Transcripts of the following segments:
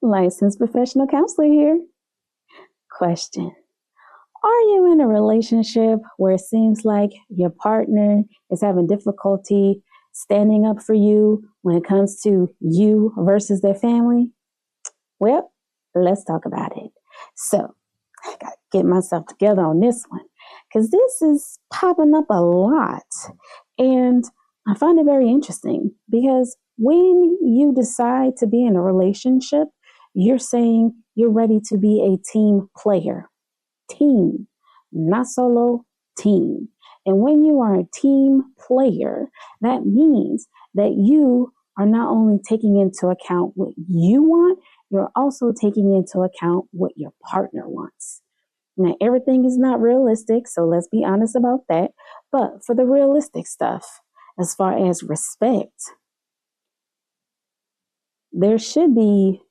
Licensed professional counselor here. Question. Are you in a relationship where it seems like your partner is having difficulty standing up for you when it comes to you versus their family? Well, let's talk about it. So, I got to get myself together on this one because this is popping up a lot. And I find it very interesting because when you decide to be in a relationship, you're saying you're ready to be a team player. Team, not solo, team. And when you are a team player, that means that you are not only taking into account what you want, you're also taking into account what your partner wants. Now, everything is not realistic, so let's be honest about that. But for the realistic stuff, as far as respect, there should be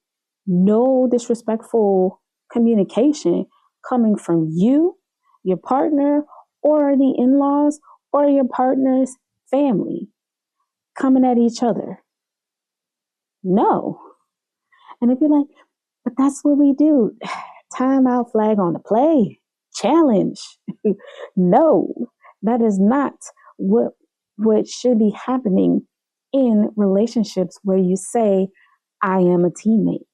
no disrespectful communication coming from you, your partner, or the in laws, or your partner's family coming at each other. No. And if you're like, but that's what we do, timeout, flag on the play, challenge. No, that is not what should be happening in relationships where you say, I am a teammate.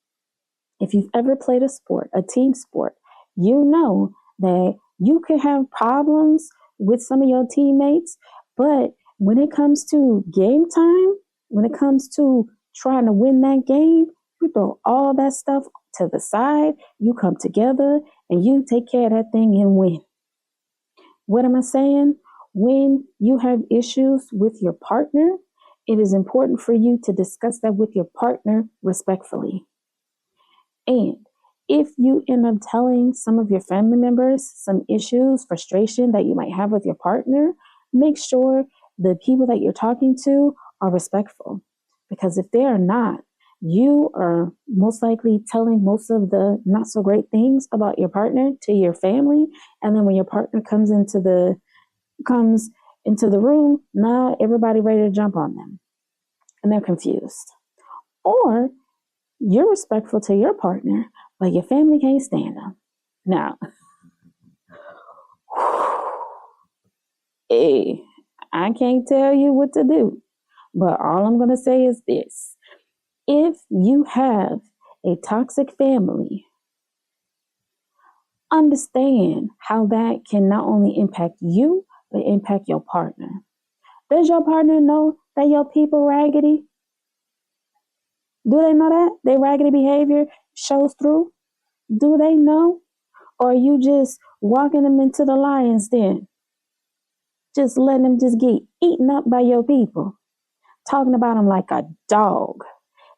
If you've ever played a sport, a team sport, you know that you could have problems with some of your teammates, but when it comes to game time, when it comes to trying to win that game, you throw all that stuff to the side, you come together and you take care of that thing and win. What am I saying? When you have issues with your partner, it is important for you to discuss that with your partner respectfully. And if you end up telling some of your family members some issues, frustration that you might have with your partner, make sure the people that you're talking to are respectful. Because if they are not, you are most likely telling most of the not so great things about your partner to your family. And then when your partner comes into the room, now everybody ready to jump on them. And they're confused. Or you're respectful to your partner, but your family can't stand them. Now, hey, I can't tell you what to do, but all I'm going to say is this. If you have a toxic family, understand how that can not only impact you, but impact your partner. Does your partner know that your people raggedy? Do they know that? Their raggedy behavior shows through? Do they know? Or are you just walking them into the lion's den? Just letting them just get eaten up by your people. Talking about them like a dog.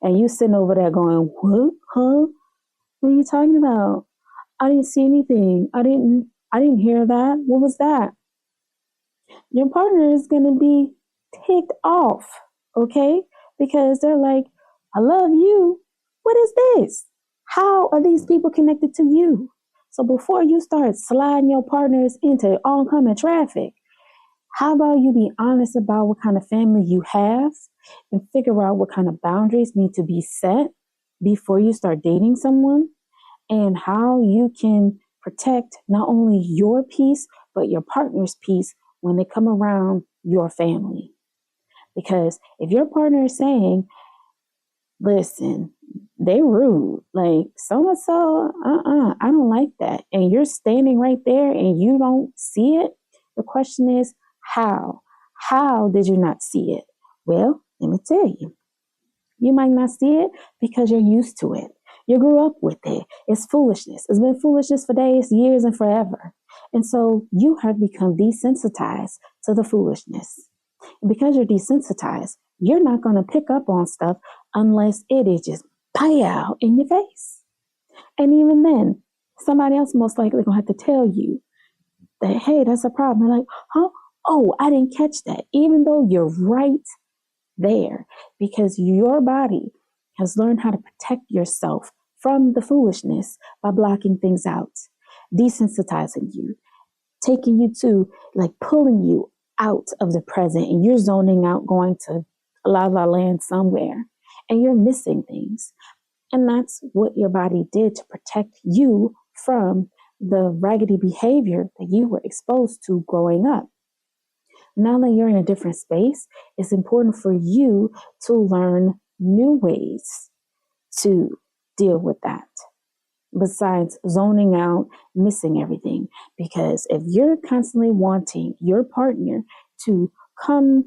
And you sitting over there going, what? Huh? What are you talking about? I didn't see anything. I didn't hear that. What was that? Your partner is going to be ticked off, okay? Because they're like, I love you. What is this? How are these people connected to you? So before you start sliding your partners into oncoming traffic, how about you be honest about what kind of family you have and figure out what kind of boundaries need to be set before you start dating someone, and how you can protect not only your peace, but your partner's peace when they come around your family. Because if your partner is saying, listen, they rude, like so-and-so, I don't like that, and you're standing right there and you don't see it, the question is, how? How did you not see it? Well, let me tell you. You might not see it because you're used to it. You grew up with it. It's foolishness. It's been foolishness for days, years, and forever. And so you have become desensitized to the foolishness. And because you're desensitized, you're not going to pick up on stuff unless it is just pow in your face. And even then, somebody else most likely going to have to tell you that, hey, that's a problem. They're like, huh? Oh, I didn't catch that. Even though you're right there, because your body has learned how to protect yourself from the foolishness by blocking things out, desensitizing you, taking you to, like, pulling you out of the present, and you're zoning out, going to La La Land somewhere, and you're missing things. And that's what your body did to protect you from the raggedy behavior that you were exposed to growing up. Now that you're in a different space, it's important for you to learn new ways to deal with that, besides zoning out, missing everything. Because if you're constantly wanting your partner to come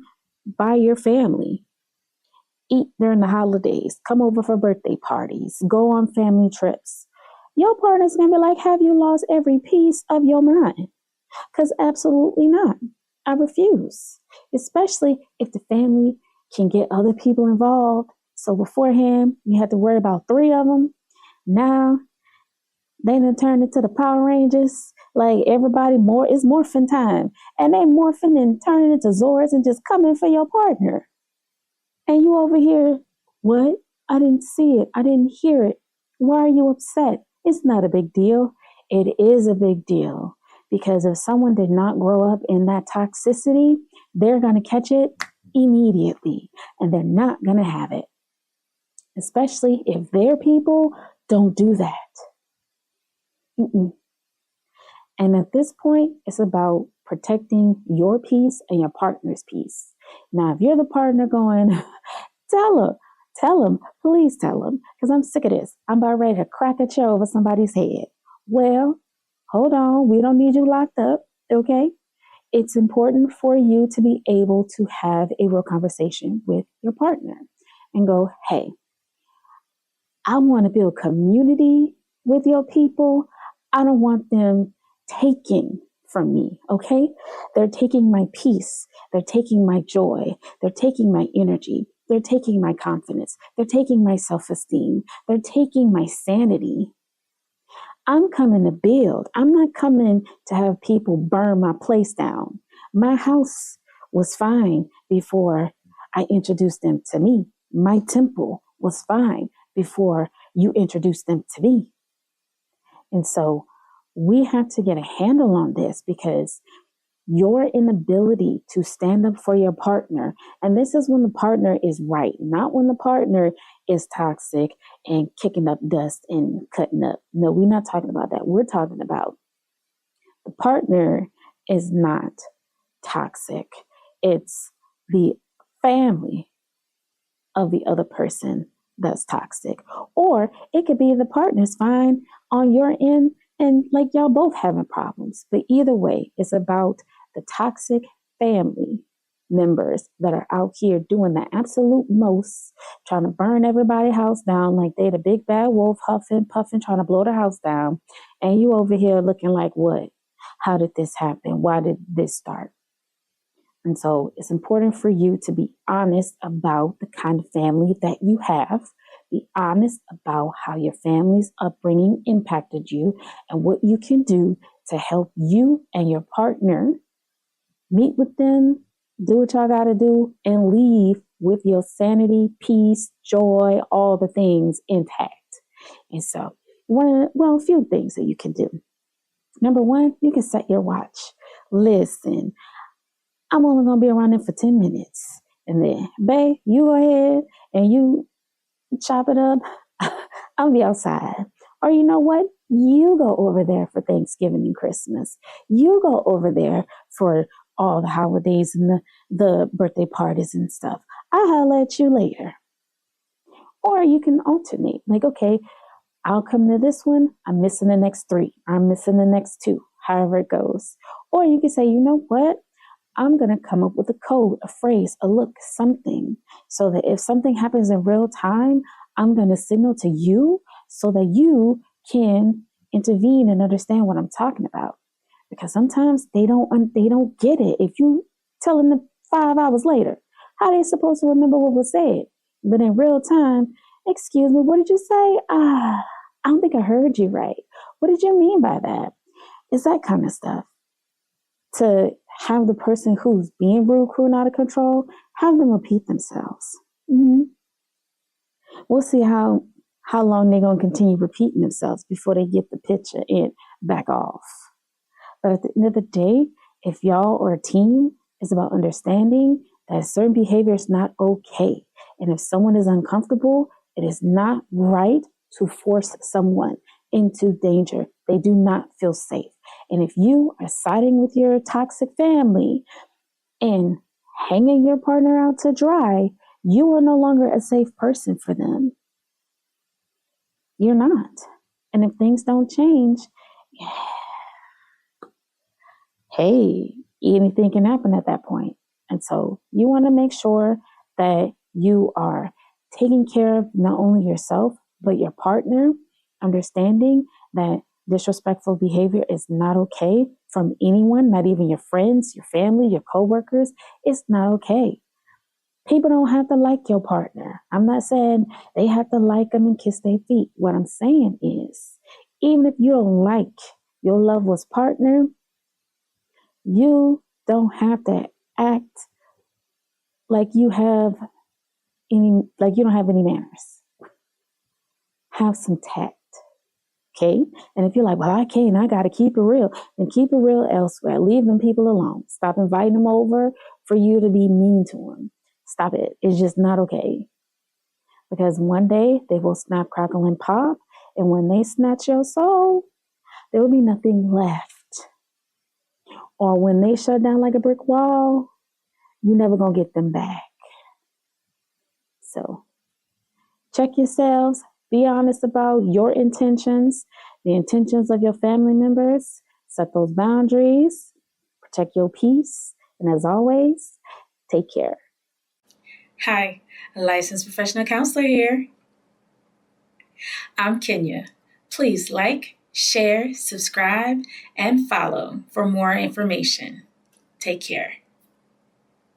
by your family, eat during the holidays, come over for birthday parties, go on family trips, your partner's gonna be like, have you lost every piece of your mind? Because absolutely not. I refuse, especially if the family can get other people involved. So beforehand, you had to worry about 3 of them. Now they done turned into the Power Rangers. Like everybody more is morphin time. And they morphing and turning into Zords and just coming for your partner. And you over here, what? I didn't see it. I didn't hear it. Why are you upset? It's not a big deal. It is a big deal. Because if someone did not grow up in that toxicity, they're going to catch it immediately. And they're not going to have it. Especially if their people don't do that. Mm-mm. And at this point, it's about protecting your peace and your partner's peace. Now, if you're the partner going, tell him, please tell him, because I'm sick of this. I'm about ready to crack a chair over somebody's head. Well, hold on. We don't need you locked up, okay? It's important for you to be able to have a real conversation with your partner and go, hey, I want to build community with your people. I don't want them taking from me, okay? They're taking my peace. They're taking my joy. They're taking my energy. They're taking my confidence. They're taking my self-esteem. They're taking my sanity. I'm coming to build. I'm not coming to have people burn my place down. My house was fine before I introduced them to me. My temple was fine before you introduced them to me. And so we have to get a handle on this, because your inability to stand up for your partner, and this is when the partner is right, not when the partner is toxic and kicking up dust and cutting up. No, we're not talking about that. We're talking about the partner is not toxic. It's the family of the other person that's toxic. Or it could be the partner's fine on your end and like y'all both having problems. But either way, it's about the toxic family members that are out here doing the absolute most, trying to burn everybody's house down like they the big bad wolf, huffing, puffing, trying to blow the house down. And you over here looking like, what? How did this happen? Why did this start? And so it's important for you to be honest about the kind of family that you have. Be honest about how your family's upbringing impacted you and what you can do to help you and your partner meet with them, do what y'all got to do, and leave with your sanity, peace, joy, all the things intact. And so, a few things that you can do. Number one, you can set your watch. Listen, I'm only going to be around there for 10 minutes. And then, babe, you go ahead and you chop it up. I'll be outside. Or you know what? You go over there for Thanksgiving and Christmas. You go over there for all the holidays and the birthday parties and stuff. I'll holler at you later. Or you can alternate. Like, okay, I'll come to this one. I'm missing the next 3. I'm missing the next 2, however it goes. Or you can say, you know what? I'm going to come up with a code, a phrase, a look, something, so that if something happens in real time, I'm going to signal to you so that you can intervene and understand what I'm talking about. Because sometimes they don't get it. If you tell them 5 hours later, how are they supposed to remember what was said? But in real time, excuse me, what did you say? I don't think I heard you right. What did you mean by that? It's that kind of stuff. To have the person who's being rude, cruel, and out of control, have them repeat themselves. Mm-hmm. We'll see how long they're going to continue repeating themselves before they get the picture and back off. But at the end of the day, if y'all or a team, is about understanding that certain behavior is not okay. And if someone is uncomfortable, It is not right to force someone into danger. They do not feel safe. And if you are siding with your toxic family and hanging your partner out to dry, you are no longer a safe person for them. You're not. And if things don't change, hey, anything can happen at that point. And so you want to make sure that you are taking care of not only yourself, but your partner, understanding that disrespectful behavior is not okay from anyone, not even your friends, your family, your coworkers. It's not okay. People don't have to like your partner. I'm not saying they have to like them and kiss their feet. What I'm saying is, even if you don't like your loved one's partner, you don't have to act like you don't have any manners. Have some tact. Okay? And if you're like, well, I can't, I gotta keep it real, then keep it real elsewhere. Leave them people alone. Stop inviting them over for you to be mean to them. Stop it. It's just not okay. Because one day they will snap, crackle, and pop. And when they snatch your soul, there will be nothing left. Or when they shut down like a brick wall, you're never going to get them back. So check yourselves. Be honest about your intentions, the intentions of your family members. Set those boundaries. Protect your peace. And as always, take care. Hi, a licensed professional counselor here. I'm Kenya. Please like, share, subscribe, and follow for more information. Take care.